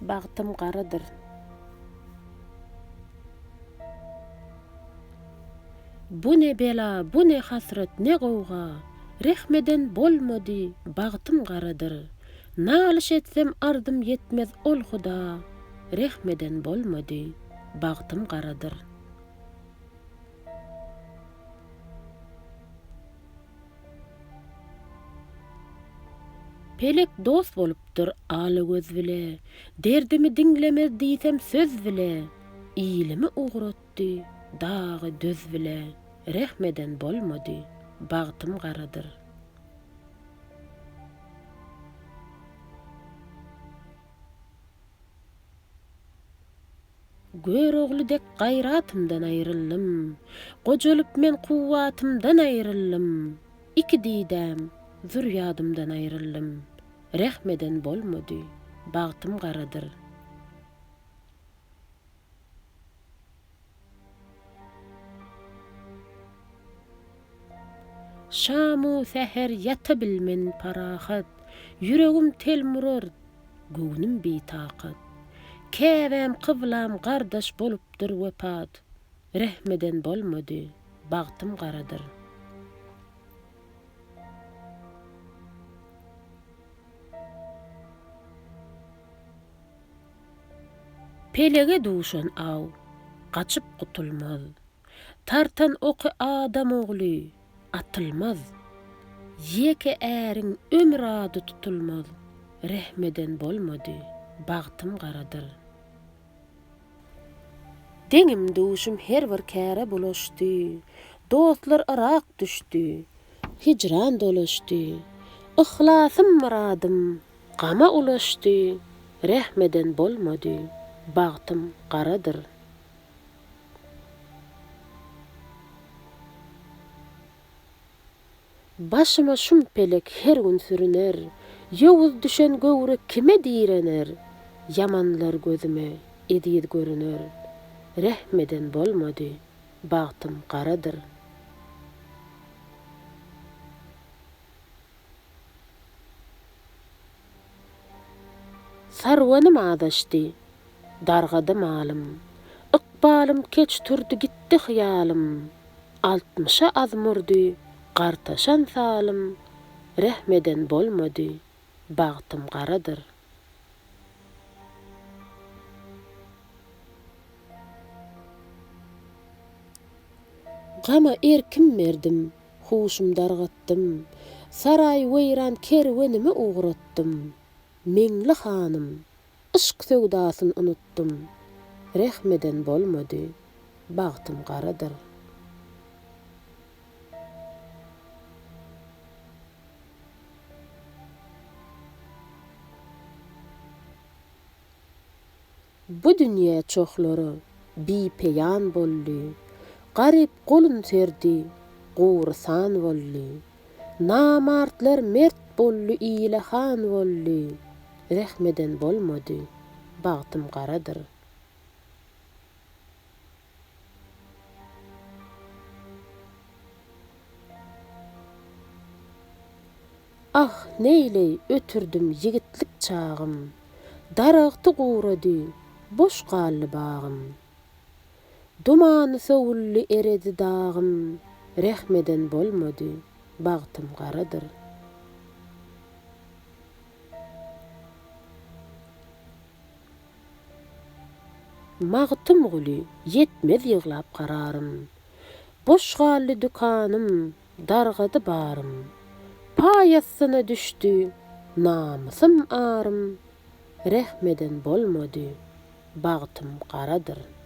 bagtym garadyr. Bu ne bela, bu ne hasret, ne gowga. Rehmeden bolmady, bagtym garadyr. Nalyş etsem ardım yetmez ol Huda. Rehmeden bolmady, bagtym garadyr. Pelek dost bolupdyr aly göz bile. Derdimi diňlemez diýsem söz bile. İýilimi uğratdy, dagy döz bile. Rehmeden bolmady, bagtym garadyr. Göröglüdek gaýratymdan aýryldym. Gojalyp men kuwwatymdan aýryldym. Iki diýdäm, zürýadymdan aýryldym. Rehmeden bolmady, bagtym garadyr. Şamu seher yata bilmen parahat. Yüregim telmurar, göwnüm bitaqat. Käbäm kıblam gardaş bolupdyr wepat. Rehmeden bolmady, bagtym garadyr. Pelege duşan aw, gaçyp gutulmaz. Tartan oky adam ogly, atylmaz. Yeke äriň ömür ady tutulmaz. Rehmeden bolmady, bagtym garadyr. Deňim duşum her bir käre bulaşdy. Dostlar arak düşdi. Hicran dolaşdy. Ihlasym muradym gama ulaşdy. Rehmeden bolmady, bagtym garadyr. Başyma şum pelek her gün sürüner. Ýowuz düşen göwrek kime diýrener? Yamanlar gözüme edýid görüner. Rehmeden bolmady, bagtym garadyr. Sarwanym adaşdy, dargady malym. Ykbalym keç turdy gitdi hyýalym. 60'a azmurdy, gartaşan salym. Rehmeden bolmady, bagtym garadyr. Gama erkim merdim, huşum dargatdym. Saray weýran kerwenimi uğratdym. Meňli hanym, ışk söwdasyny unutdym. Rehmeden bolmady, bagtym garadyr. Bu dünýä çohlary bipeýan boldy. Garip golun serdi, gowrusan boldy. Namartlar mert boldy, iýlehan boldy. Rehmeden bolmady, bagtym garadyr. Ah neyley ötürdüm yigitlik çağım. Daragty gowrady, boş gally bagym. Dumany sowully eredi dağım. Rehmeden bolmady, bagtym garadyr. Magtym guly yetmez ýyglap qararym. Boş gally dükanım, dargady barym. Paýasyna düşdi, namysym arym. Rehmeden bolmady, bagtym garadyr.